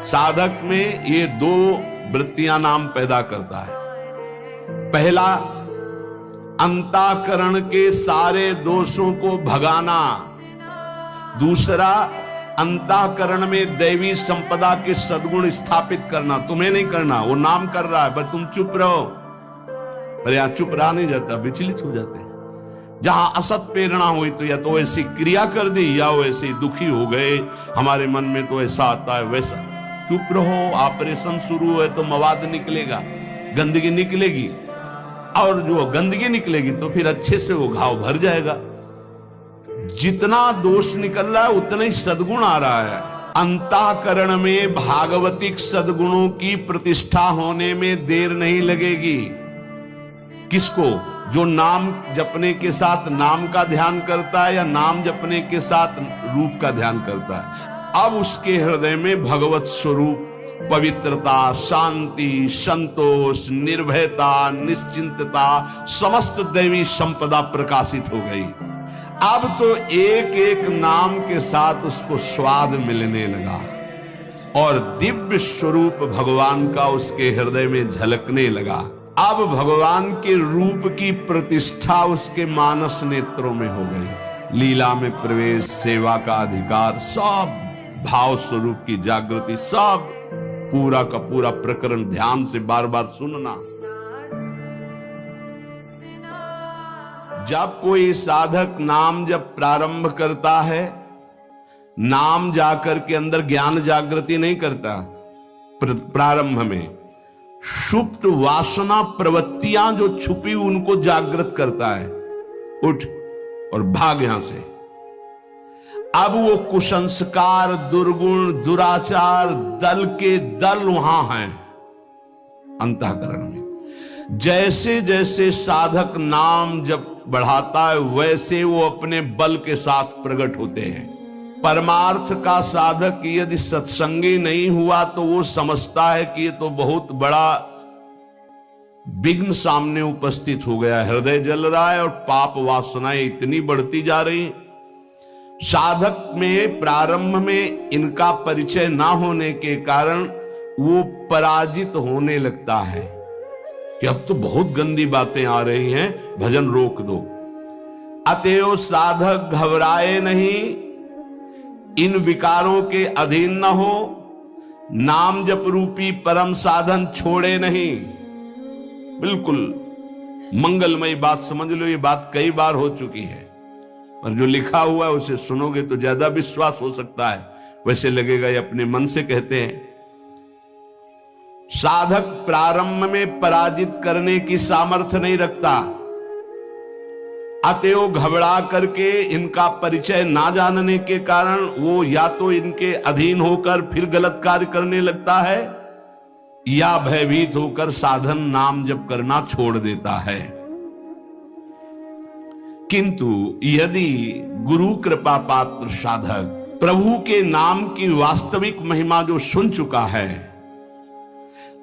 साधक में ये दो वृत्तियां नाम पैदा करता है। पहला, अंतःकरण के सारे दोषों को भगाना। दूसरा, अंतःकरण में दैवी संपदा के सद्गुण स्थापित करना। तुम्हें नहीं करना, वो नाम कर रहा है, पर तुम चुप रहो। पर यहां चुप रहा नहीं जाता, विचलित हो जाते हैं। जहां असत प्रेरणा हुई तो या तो ऐसी क्रिया कर दी या वो ऐसे दुखी हो गए, हमारे मन में तो ऐसा आता है वैसा। चुप रहो, ऑपरेशन शुरू है तो मवाद निकलेगा, गंदगी निकलेगी, और जो गंदगी निकलेगी तो फिर अच्छे से वो घाव भर जाएगा। जितना दोष निकल रहा है उतना ही सद्गुण आ रहा है। अंतःकरण में भागवतिक सद्गुणों की प्रतिष्ठा होने में देर नहीं लगेगी। किसको? जो नाम जपने के साथ नाम का ध्यान करता है या नाम जपने के साथ रूप का ध्यान करता है। अब उसके हृदय में भगवत स्वरूप, पवित्रता, शांति, संतोष, निर्भयता, निश्चिंतता, समस्त दैवी संपदा प्रकाशित हो गई। अब तो एक एक नाम के साथ उसको स्वाद मिलने लगा और दिव्य स्वरूप भगवान का उसके हृदय में झलकने लगा। अब भगवान के रूप की प्रतिष्ठा उसके मानस नेत्रों में हो गई। लीला में प्रवेश, सेवा का अधिकार, सब भाव स्वरूप की जागृति, सब पूरा का पूरा प्रकरण ध्यान से बार बार सुनना। जब कोई साधक नाम जब प्रारंभ करता है, नाम जाकर के अंदर ज्ञान जागृति नहीं करता। प्रारंभ में सुप्त वासना प्रवृत्तियां जो छुपी उनको जागृत करता है। उठ और भाग यहां से। अब वो कुसंस्कार, दुर्गुण, दुराचार दल के दल वहां हैं अंतःकरण में। जैसे जैसे साधक नाम जब बढ़ाता है वैसे वो अपने बल के साथ प्रकट होते हैं। परमार्थ का साधक यदि सत्संगी नहीं हुआ तो वो समझता है कि ये तो बहुत बड़ा विघ्न सामने उपस्थित हो गया, हृदय जल रहा है और पाप वासनाएं इतनी बढ़ती जा रही। साधक में प्रारंभ में इनका परिचय ना होने के कारण वो पराजित होने लगता है कि अब तो बहुत गंदी बातें आ रही हैं, भजन रोक दो। अतएव साधक घबराए नहीं, इन विकारों के अधीन न हो, नाम जप रूपी परम साधन छोड़े नहीं। बिल्कुल मंगलमयी बात समझ लो, ये बात कई बार हो चुकी है, पर जो लिखा हुआ है उसे सुनोगे तो ज्यादा विश्वास हो सकता है। वैसे लगेगा ये अपने मन से कहते हैं। साधक प्रारंभ में पराजित करने की सामर्थ्य नहीं रखता। अतएव घबरा करके इनका परिचय ना जानने के कारण वो या तो इनके अधीन होकर फिर गलत कार्य करने लगता है या भयभीत होकर साधन नाम जप करना छोड़ देता है। किंतु यदि गुरु कृपा पात्र साधक प्रभु के नाम की वास्तविक महिमा जो सुन चुका है,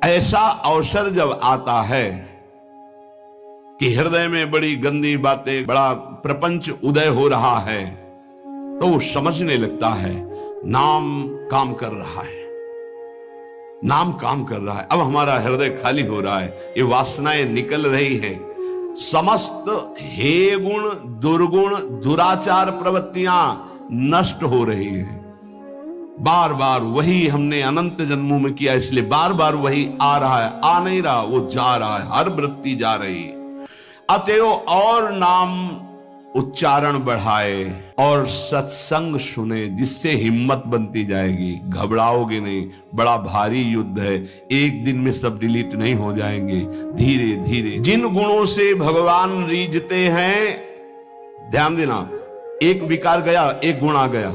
ऐसा अवसर जब आता है कि हृदय में बड़ी गंदी बातें, बड़ा प्रपंच उदय हो रहा है, तो वो समझने लगता है नाम काम कर रहा है, नाम काम कर रहा है। अब हमारा हृदय खाली हो रहा है, ये वासनाएं निकल रही हैं, समस्त हे गुण, दुर्गुण, दुराचार प्रवृत्तियां नष्ट हो रही हैं। बार बार वही हमने अनंत जन्मों में किया, इसलिए बार बार वही आ रहा है, आ नहीं रहा, वो जा रहा है, हर वृत्ति जा रही है। अतएव और नाम उच्चारण बढ़ाए और सत्संग सुने, जिससे हिम्मत बनती जाएगी। घबराओगे नहीं, बड़ा भारी युद्ध है, एक दिन में सब डिलीट नहीं हो जाएंगे। धीरे धीरे जिन गुणों से भगवान रीझते हैं, ध्यान देना, एक विकार गया, एक गुण आ गया,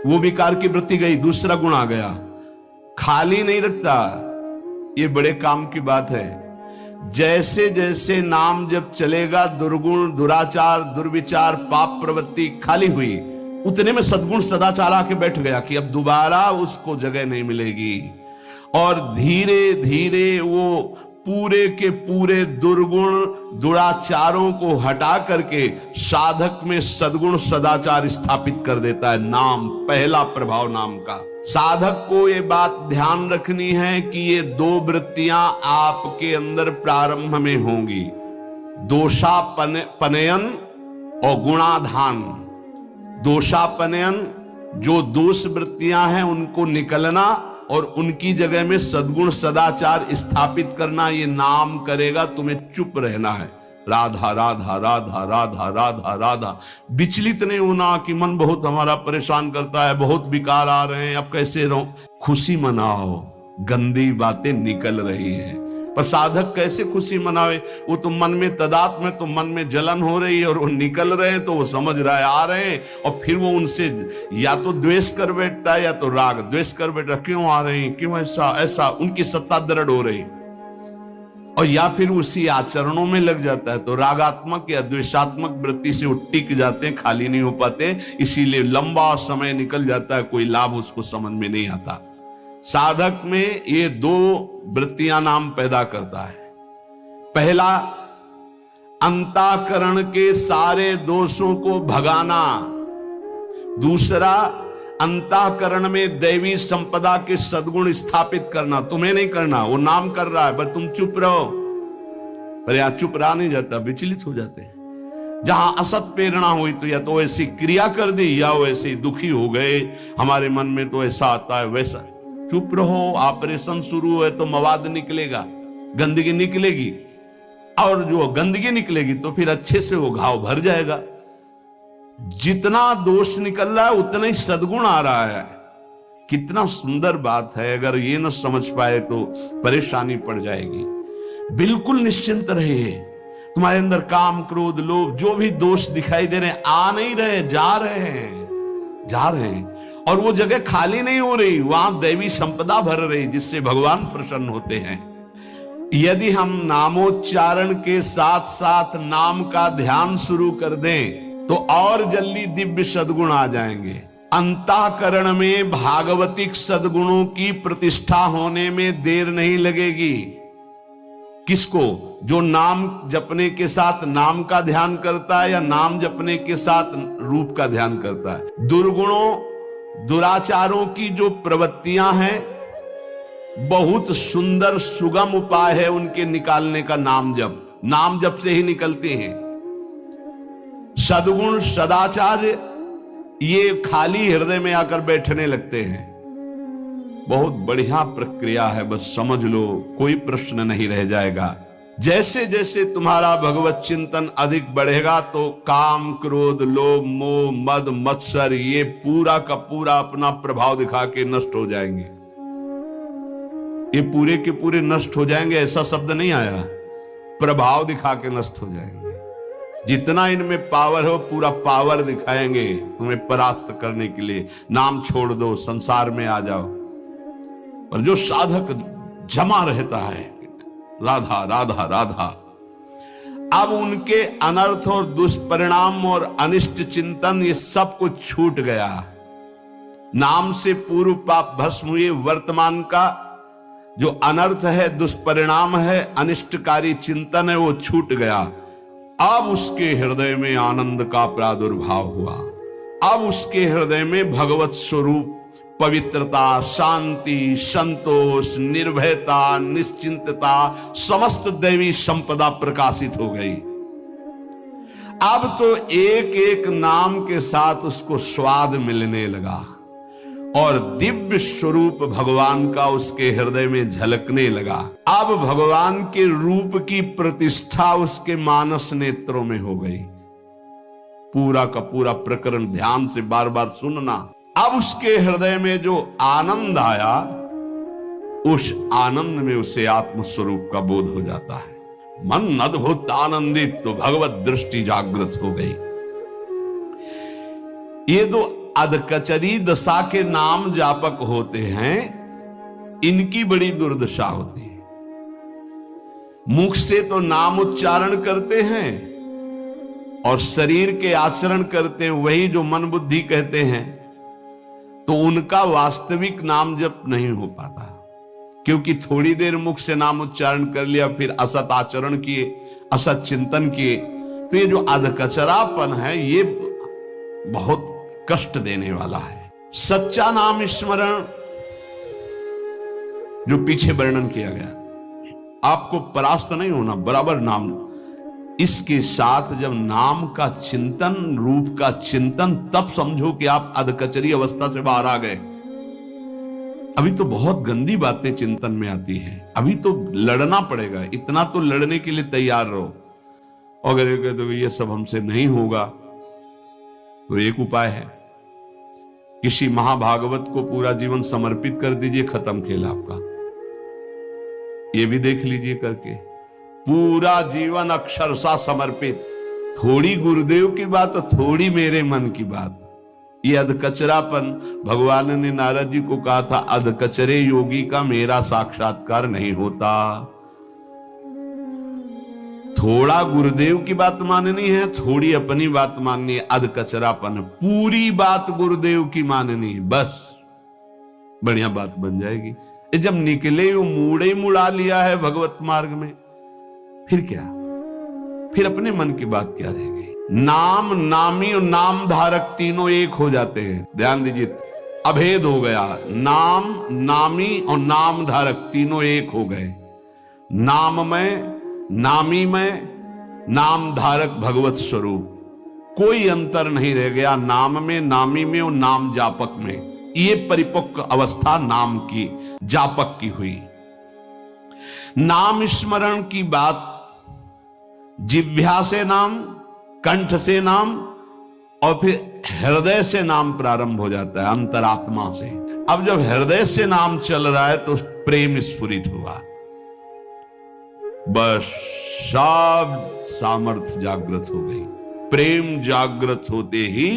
वो विकार की वृत्ति गई, दूसरा गुण आ गया, खाली नहीं रखता। ये बड़े काम की बात है। जैसे जैसे नाम जब चलेगा, दुर्गुण, दुराचार, दुर्विचार, पाप प्रवृत्ति खाली हुई, उतने में सद्गुण सदाचार आके बैठ गया कि अब दोबारा उसको जगह नहीं मिलेगी। और धीरे धीरे वो पूरे के पूरे दुर्गुण दुराचारों को हटा करके साधक में सद्गुण सदाचार स्थापित कर देता है। नाम, पहला प्रभाव नाम का। साधक को ये बात ध्यान रखनी है कि ये दो वृत्तियां आपके अंदर प्रारंभ में होंगी, दोषापनयन और गुणाधान। दोषापनयन, जो दोष वृत्तियां हैं उनको निकलना और उनकी जगह में सद्गुण सदाचार स्थापित करना, ये नाम करेगा। तुम्हें चुप रहना है, राधा राधा राधा राधा राधा राधा। विचलित नहीं होना कि मन बहुत हमारा परेशान करता है, बहुत विकार आ रहे हैं, अब कैसे रहूं। खुशी मनाओ, गंदी बातें निकल रही हैं। पर साधक कैसे खुशी मनावे? वो तो मन में तदात्म में, तो मन में जलन हो रही है और वो निकल रहे हैं, तो वो समझ रहा है आ रहे हैं, और फिर वो उनसे या तो द्वेष कर बैठता है या तो राग। द्वेष कर बैठता, क्यों आ रहे हैं, क्यों ऐसा ऐसा, उनकी सत्ता दृढ़ हो रही, और या फिर उसी आचरणों में लग जाता है। तो रागात्मक या द्वेषात्मक वृत्ति से वो टिक जाते हैं, खाली नहीं हो पाते, इसीलिए लंबा समय निकल जाता है, कोई लाभ उसको समझ में नहीं आता। साधक में ये दो वृत्तियां नाम पैदा करता है। पहला, अंतःकरण के सारे दोषों को भगाना। दूसरा, अंतःकरण में दैवी संपदा के सद्गुण स्थापित करना। तुम्हें नहीं करना, वो नाम कर रहा है, बस तुम चुप रहो। पर यहां चुप रहा नहीं जाता, विचलित हो जाते हैं। जहां असत प्रेरणा हुई तो या तो ऐसी क्रिया कर दी या वैसे दुखी हो गए, हमारे मन में तो ऐसा आता है वैसा। चुप रहो, ऑपरेशन शुरू है तो मवाद निकलेगा, गंदगी निकलेगी, और जो गंदगी निकलेगी तो फिर अच्छे से वो घाव भर जाएगा। जितना दोष निकल रहा है उतना ही सद्गुण आ रहा है। कितना सुंदर बात है। अगर ये न समझ पाए तो परेशानी पड़ जाएगी। बिल्कुल निश्चिंत रहिए। तुम्हारे अंदर काम, क्रोध, लोभ, जो भी दोष दिखाई दे रहे हैं, आ नहीं रहे, जा रहे हैं, जा रहे हैं, और वो जगह खाली नहीं हो रही, वहां दैवी संपदा भर रही, जिससे भगवान प्रसन्न होते हैं। यदि हम नामोच्चारण के साथ साथ नाम का ध्यान शुरू कर दें तो और जल्दी दिव्य सद्गुण आ जाएंगे। अंतःकरण में भागवतिक सद्गुणों की प्रतिष्ठा होने में देर नहीं लगेगी। किसको? जो नाम जपने के साथ नाम का ध्यान करता है या नाम जपने के साथ रूप का ध्यान करता है। दुर्गुणों दुराचारों की जो प्रवृत्तियां हैं, बहुत सुंदर सुगम उपाय है उनके निकालने का नाम जप। नाम जप से ही निकलते हैं। सद्गुण सदाचार ये खाली हृदय में आकर बैठने लगते हैं। बहुत बढ़िया प्रक्रिया है, बस समझ लो, कोई प्रश्न नहीं रह जाएगा। जैसे जैसे तुम्हारा भगवत चिंतन अधिक बढ़ेगा तो काम, क्रोध, लोभ, मोह, मद, मत्सर ये पूरा का पूरा अपना प्रभाव दिखा के नष्ट हो जाएंगे। ये पूरे के पूरे नष्ट हो जाएंगे ऐसा शब्द नहीं आया, प्रभाव दिखा के नष्ट हो जाएंगे। जितना इनमें पावर हो पूरा पावर दिखाएंगे तुम्हें परास्त करने के लिए। नाम छोड़ दो, संसार में आ जाओ। पर जो साधक जमा रहता है, राधा राधा राधा, अब उनके अनर्थ और दुष्परिणाम और अनिष्ट चिंतन ये सब कुछ छूट गया। नाम से पूर्व पाप भस्म हुए। वर्तमान का जो अनर्थ है, दुष्परिणाम है, अनिष्टकारी चिंतन है, वो छूट गया। अब उसके हृदय में आनंद का प्रादुर्भाव हुआ। अब उसके हृदय में भगवत स्वरूप, पवित्रता, शांति, संतोष, निर्भयता, निश्चिंतता, समस्त दैवी संपदा प्रकाशित हो गई। अब तो एक एक नाम के साथ उसको स्वाद मिलने लगा और दिव्य स्वरूप भगवान का उसके हृदय में झलकने लगा। अब भगवान के रूप की प्रतिष्ठा उसके मानस नेत्रों में हो गई। पूरा का पूरा प्रकरण ध्यान से बार बार सुनना। अब उसके हृदय में जो आनंद आया, उस आनंद में उसे आत्मस्वरूप का बोध हो जाता है। मन अद्भुत आनंदित, तो भगवत दृष्टि जागृत हो गई। ये दो अधकचरी दशा के नाम जापक होते हैं, इनकी बड़ी दुर्दशा होती है। मुख से तो नाम उच्चारण करते हैं और शरीर के आचरण करते हैं, वही जो मन बुद्धि कहते हैं, तो उनका वास्तविक नाम जप नहीं हो पाता। क्योंकि थोड़ी देर मुख से नाम उच्चारण कर लिया, फिर असत आचरण किए, असत चिंतन किए, तो ये जो अधकचरापन है ये बहुत कष्ट देने वाला है। सच्चा नाम स्मरण जो पीछे वर्णन किया गया, आपको परास्त नहीं होना, बराबर नाम। इसके साथ जब नाम का चिंतन, रूप का चिंतन, तब समझो कि आप अधकचरी अवस्था से बाहर आ गए। अभी तो बहुत गंदी बातें चिंतन में आती हैं, अभी तो लड़ना पड़ेगा, इतना तो लड़ने के लिए तैयार रहो। अगर ये कह दो ये सब हमसे नहीं होगा, तो एक उपाय है, किसी महाभागवत को पूरा जीवन समर्पित कर दीजिए, खत्म खेल आपका। ये भी देख लीजिए करके, पूरा जीवन अक्षरशः समर्पित, थोड़ी गुरुदेव की बात और थोड़ी मेरे मन की बात। ये अधकचरापन, भगवान ने नारद जी को कहा था, अधकचरे योगी का मेरा साक्षात्कार नहीं होता। थोड़ा गुरुदेव की बात माननी है, थोड़ी अपनी बात माननी है, अधकचरापन। पूरी बात गुरुदेव की माननी है, बस बढ़िया बात बन जाएगी। जब निकले वो मूड़े मुड़ा लिया है भगवत मार्ग में, फिर क्या, फिर अपने मन की बात क्या रह गई। नाम, नामी और नाम धारक तीनों एक हो जाते हैं, ध्यान दीजिए, अभेद हो गया। नाम, नामी और नाम धारक तीनों एक हो गए। नाम में, नामी में, नाम धारक भगवत स्वरूप, कोई अंतर नहीं रह गया नाम में, नामी में और नाम जापक में। ये परिपक्व अवस्था नाम की, जापक की हुई। नाम स्मरण की बात जिह्वा से नाम, कंठ से नाम और फिर हृदय से नाम प्रारंभ हो जाता है, अंतरात्मा से। अब जब हृदय से नाम चल रहा है तो प्रेम स्फुरित हुआ, बस सब सामर्थ्य जागृत हो गई। प्रेम जागृत होते ही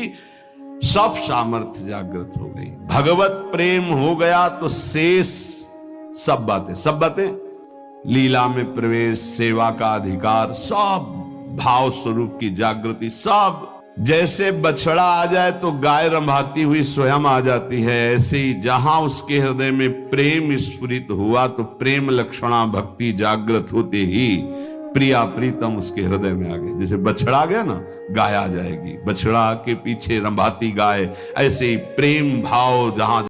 सब सामर्थ्य जागृत हो गई। भगवत प्रेम हो गया तो शेष सब बातें, लीला में प्रवेश, सेवा का अधिकार, सब भाव स्वरूप की जागृति, सब। जैसे बछड़ा आ जाए तो गाय रंभाती हुई स्वयं आ जाती है, ऐसे ही जहां उसके हृदय में प्रेम स्फुरित हुआ तो प्रेम लक्षणा भक्ति जागृत होते ही प्रिया प्रीतम उसके हृदय में आ गए। जैसे बछड़ा आ गया ना, गाय आ जाएगी, बछड़ा के पीछे रंभाती गाय, ऐसे ही प्रेम भाव जहां